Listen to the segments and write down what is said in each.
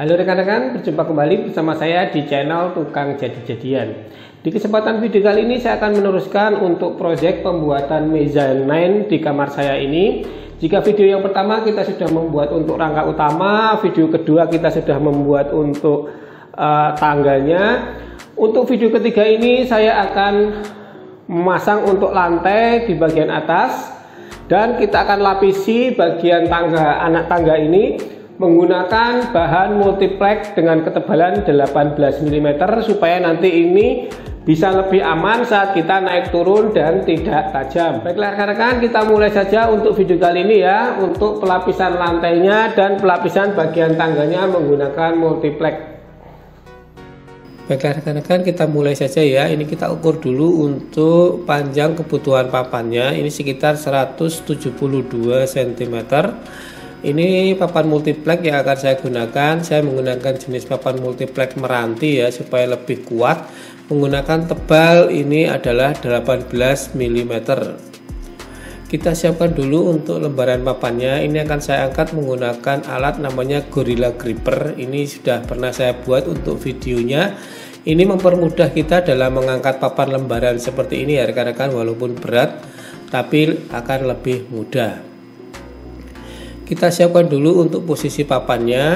Halo rekan-rekan, berjumpa kembali bersama saya di channel Tukang Jadi-Jadian. Di kesempatan video kali ini saya akan meneruskan untuk proyek pembuatan mezzanine di kamar saya ini. Jika video yang pertama kita sudah membuat untuk rangka utama, video kedua kita sudah membuat untuk tangganya. Untuk video ketiga ini saya akan memasang untuk lantai di bagian atas, dan kita akan lapisi bagian tangga, anak tangga ini menggunakan bahan multiplex dengan ketebalan 18 mm supaya nanti ini bisa lebih aman saat kita naik turun dan tidak tajam. Baiklah rekan-rekan, kita mulai saja untuk video kali ini ya, untuk pelapisan lantainya dan pelapisan bagian tangganya menggunakan multiplex. Baiklah rekan-rekan, kita mulai saja ya. Ini kita ukur dulu untuk panjang kebutuhan papannya, ini sekitar 172 cm. Ini papan multiplex yang akan saya gunakan. Saya menggunakan jenis papan multiplex meranti ya, supaya lebih kuat. Menggunakan tebal ini adalah 18 mm. Kita siapkan dulu untuk lembaran papannya. Ini akan saya angkat menggunakan alat namanya Gorilla Gripper. Ini sudah pernah saya buat untuk videonya. Ini mempermudah kita dalam mengangkat papan lembaran seperti ini ya rekan-rekan, walaupun berat tapi akan lebih mudah. Kita siapkan dulu untuk posisi papannya.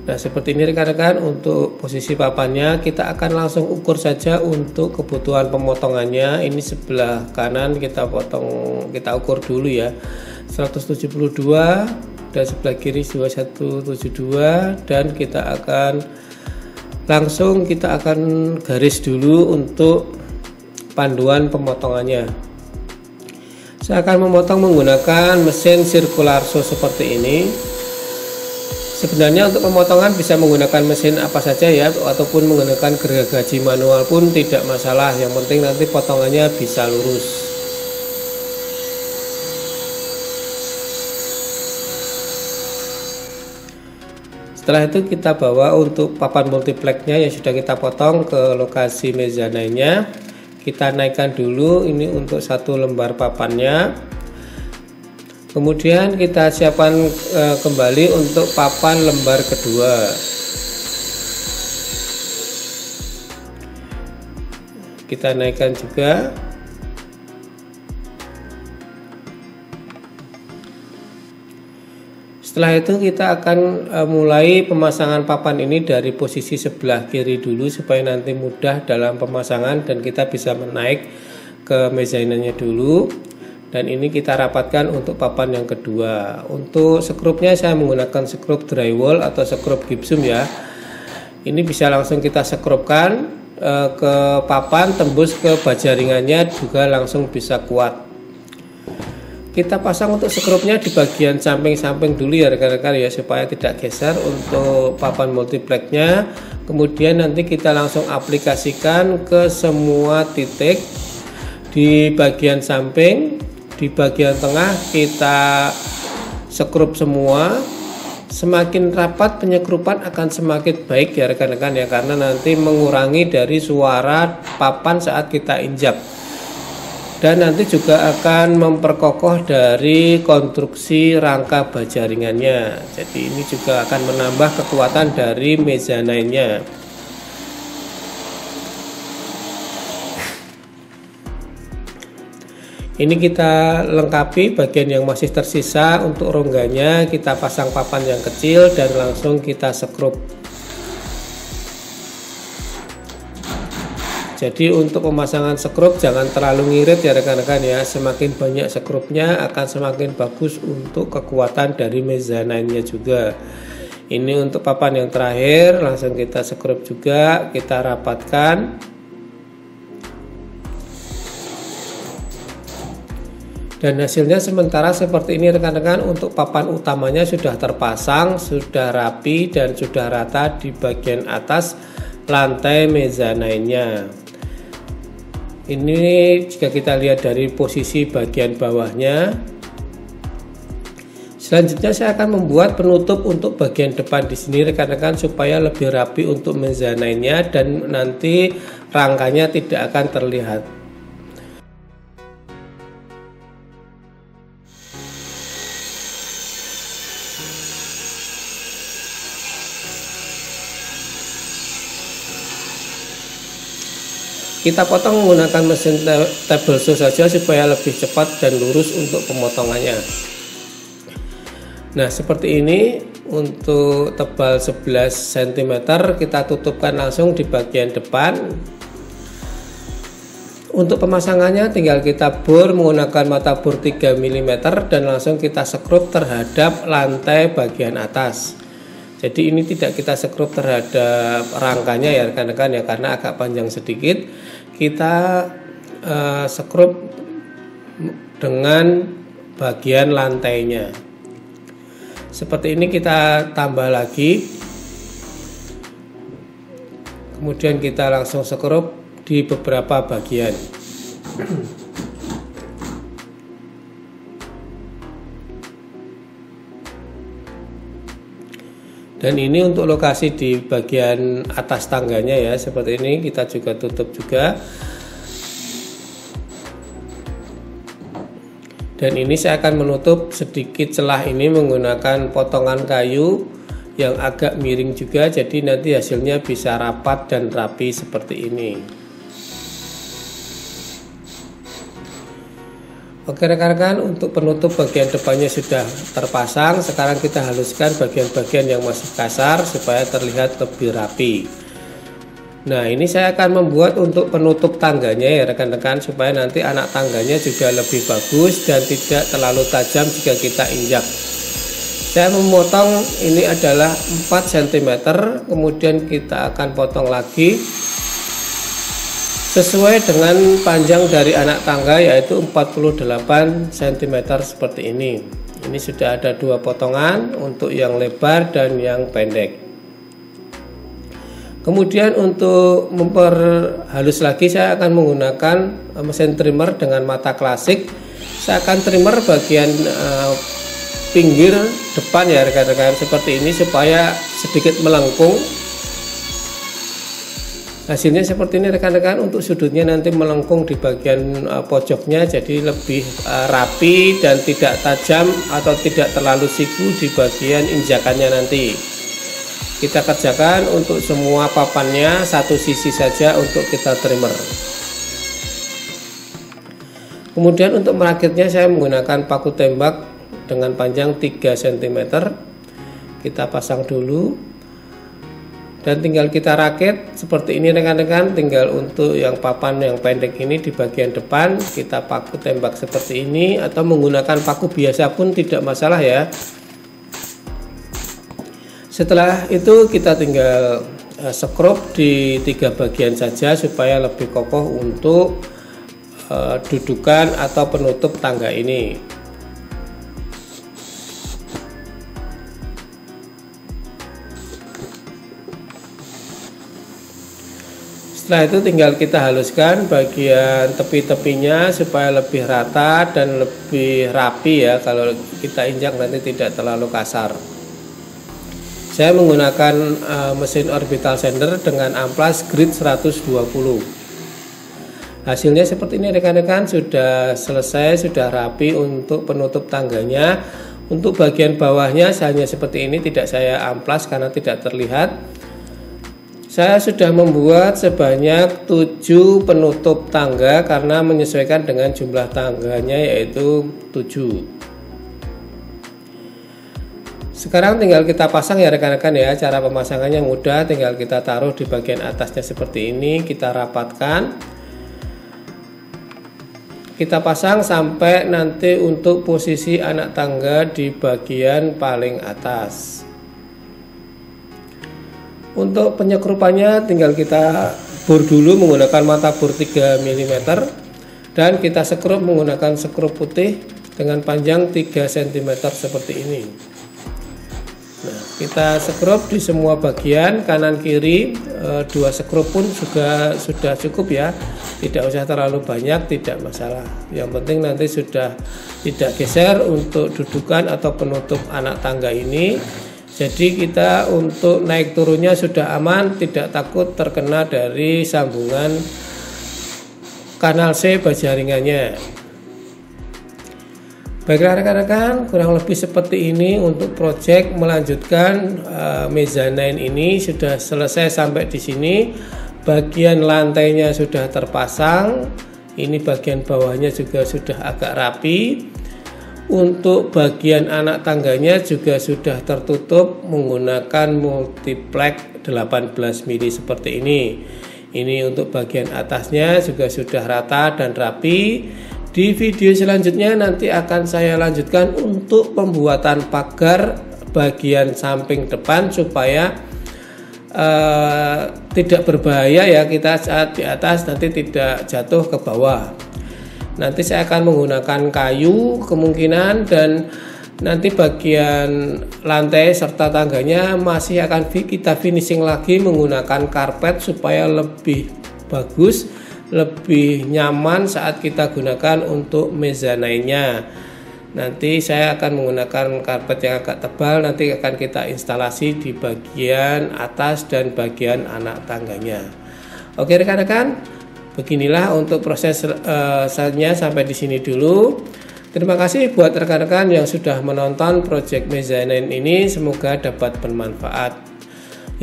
Nah seperti ini rekan-rekan, untuk posisi papannya kita akan langsung ukur saja untuk kebutuhan pemotongannya. Ini sebelah kanan kita potong, kita ukur dulu ya, 172, dan sebelah kiri 2172, dan kita akan langsung garis dulu untuk panduan pemotongannya. Saya akan memotong menggunakan mesin circular saw seperti ini. Sebenarnya untuk pemotongan bisa menggunakan mesin apa saja ya, ataupun menggunakan gergaji manual pun tidak masalah. Yang penting nanti potongannya bisa lurus. Setelah itu kita bawa untuk papan multiplexnya yang sudah kita potong ke lokasi mezzanine-nya. Kita naikkan dulu ini untuk satu lembar papannya. Kemudian kita siapkan kembali untuk papan lembar kedua. Kita naikkan juga. Setelah itu kita akan mulai pemasangan papan ini dari posisi sebelah kiri dulu supaya nanti mudah dalam pemasangan dan kita bisa menaik ke mezzanine-nya dulu. Dan ini kita rapatkan untuk papan yang kedua. Untuk skrupnya saya menggunakan skrup drywall atau skrup gipsum ya. Ini bisa langsung kita skrupkan ke papan, tembus ke baja ringannya juga langsung bisa kuat. Kita pasang untuk skrupnya di bagian samping-samping dulu ya rekan-rekan ya, supaya tidak geser untuk papan multiplexnya. Kemudian nanti kita langsung aplikasikan ke semua titik di bagian samping. Di bagian tengah kita skrup semua. Semakin rapat penyekrupan akan semakin baik ya rekan-rekan ya, karena nanti mengurangi dari suara papan saat kita injak. Dan nanti juga akan memperkokoh dari konstruksi rangka baja ringannya. Jadi ini juga akan menambah kekuatan dari mezzanine-nya. Ini kita lengkapi bagian yang masih tersisa. Untuk rongganya kita pasang papan yang kecil dan langsung kita skrup. Jadi untuk pemasangan skrup jangan terlalu ngirit ya rekan-rekan ya. Semakin banyak skrupnya akan semakin bagus untuk kekuatan dari mezzanine-nya juga. Ini untuk papan yang terakhir, langsung kita skrup juga, kita rapatkan. Dan hasilnya sementara seperti ini rekan-rekan. Untuk papan utamanya sudah terpasang, sudah rapi dan sudah rata di bagian atas lantai mezzanine-nya. Ini jika kita lihat dari posisi bagian bawahnya. Selanjutnya saya akan membuat penutup untuk bagian depan di sini rekan-rekan, supaya lebih rapi untuk mezzanine-nya dan nanti rangkanya tidak akan terlihat. Kita potong menggunakan mesin table saw saja supaya lebih cepat dan lurus untuk pemotongannya. Nah, seperti ini untuk tebal 11 cm kita tutupkan langsung di bagian depan. Untuk pemasangannya tinggal kita bor menggunakan mata bor 3 mm dan langsung kita sekrup terhadap lantai bagian atas. Jadi ini tidak kita sekrup terhadap rangkanya ya rekan-rekan ya, karena agak panjang sedikit. Kita sekrup dengan bagian lantainya. Seperti ini kita tambah lagi. Kemudian kita langsung sekrup di beberapa bagian. Dan ini untuk lokasi di bagian atas tangganya ya, seperti ini kita juga tutup juga. Dan ini saya akan menutup sedikit celah ini menggunakan potongan kayu yang agak miring juga, jadi nanti hasilnya bisa rapat dan rapi seperti ini. Oke rekan-rekan, untuk penutup bagian depannya sudah terpasang. Sekarang kita haluskan bagian-bagian yang masih kasar supaya terlihat lebih rapi. Nah, ini saya akan membuat untuk penutup tangganya ya rekan-rekan, supaya nanti anak tangganya juga lebih bagus dan tidak terlalu tajam jika kita injak. Saya memotong ini adalah 4 cm, kemudian kita akan potong lagi sesuai dengan panjang dari anak tangga, yaitu 48 cm seperti ini. Ini sudah ada 2 potongan untuk yang lebar dan yang pendek. Kemudian untuk memperhalus lagi saya akan menggunakan mesin trimmer dengan mata klasik. Saya akan trimmer bagian pinggir depan ya rekan-rekan, seperti ini supaya sedikit melengkung. Hasilnya seperti ini rekan-rekan, untuk sudutnya nanti melengkung di bagian pojoknya, jadi lebih rapi dan tidak tajam atau tidak terlalu siku di bagian injakannya nanti. Kita kerjakan untuk semua papannya satu sisi saja untuk kita trimmer. Kemudian untuk merakitnya saya menggunakan paku tembak dengan panjang 3 cm. Kita pasang dulu. Dan tinggal kita rakit seperti ini rekan-rekan. Tinggal untuk yang papan yang pendek ini di bagian depan kita paku tembak seperti ini, atau menggunakan paku biasa pun tidak masalah ya. Setelah itu kita tinggal sekrup di 3 bagian saja supaya lebih kokoh untuk dudukan atau penutup tangga ini. Setelah itu tinggal kita haluskan bagian tepi-tepinya supaya lebih rata dan lebih rapi ya, kalau kita injak nanti tidak terlalu kasar. Saya menggunakan mesin orbital sander dengan amplas grid 120. Hasilnya seperti ini rekan-rekan, sudah selesai, sudah rapi untuk penutup tangganya. Untuk bagian bawahnya hanya seperti ini, tidak saya amplas karena tidak terlihat. Saya sudah membuat sebanyak 7 penutup tangga karena menyesuaikan dengan jumlah tangganya, yaitu 7. Sekarang tinggal kita pasang ya rekan-rekan ya. Cara pemasangannya mudah, tinggal kita taruh di bagian atasnya seperti ini, kita rapatkan. Kita pasang sampai nanti untuk posisi anak tangga di bagian paling atas. Untuk penyekrupannya tinggal kita bor dulu menggunakan mata bor 3 mm dan kita sekrup menggunakan sekrup putih dengan panjang 3 cm seperti ini. Nah, kita sekrup di semua bagian kanan kiri, 2 sekrup pun juga sudah cukup ya, tidak usah terlalu banyak, tidak masalah. Yang penting nanti sudah tidak geser untuk dudukan atau penutup anak tangga ini. Jadi kita untuk naik turunnya sudah aman, tidak takut terkena dari sambungan kanal C bajaringannya. Baiklah rekan-rekan, kurang lebih seperti ini untuk proyek melanjutkan mezzanine ini sudah selesai sampai di sini. bagian lantainya sudah terpasang, ini bagian bawahnya juga sudah agak rapi. Untuk bagian anak tangganya juga sudah tertutup menggunakan multiplex 18 mili seperti ini. Ini untuk bagian atasnya juga sudah rata dan rapi. Di video selanjutnya nanti akan saya lanjutkan untuk pembuatan pagar bagian samping depan supaya tidak berbahaya ya, kita saat di atas nanti tidak jatuh ke bawah. Nanti saya akan menggunakan kayu kemungkinan, dan nanti bagian lantai serta tangganya masih akan kita finishing lagi menggunakan karpet supaya lebih bagus, lebih nyaman saat kita gunakan untuk mezzanine-nya. Nanti saya akan menggunakan karpet yang agak tebal, nanti akan kita instalasi di bagian atas dan bagian anak tangganya. Oke rekan-rekan, beginilah untuk proses selanjutnya. Sampai di sini dulu. Terima kasih buat rekan-rekan yang sudah menonton project mezzanine ini, semoga dapat bermanfaat.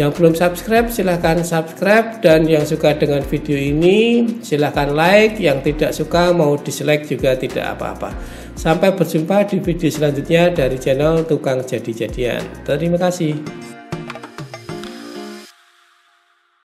Yang belum subscribe silahkan subscribe, dan yang suka dengan video ini silahkan like, yang tidak suka mau dislike juga tidak apa-apa. Sampai berjumpa di video selanjutnya dari channel Tukang Jadi-Jadian. Terima kasih.